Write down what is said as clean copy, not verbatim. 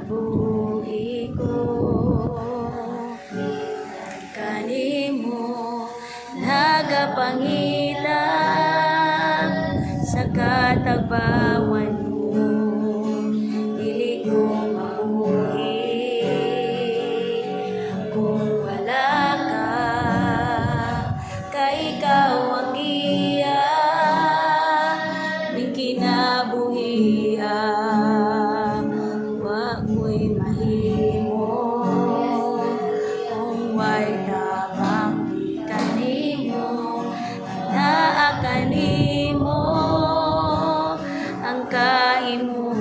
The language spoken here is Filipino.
buhi ko. Kanimo nagapangita sa katabawan mo, dili ko mabuhi kung wala ka. Kay ikaw ang giya ning kinabuhian. Wa ko'y mahimo kung way tabang kanimo. Naa kanimo ang kahimo.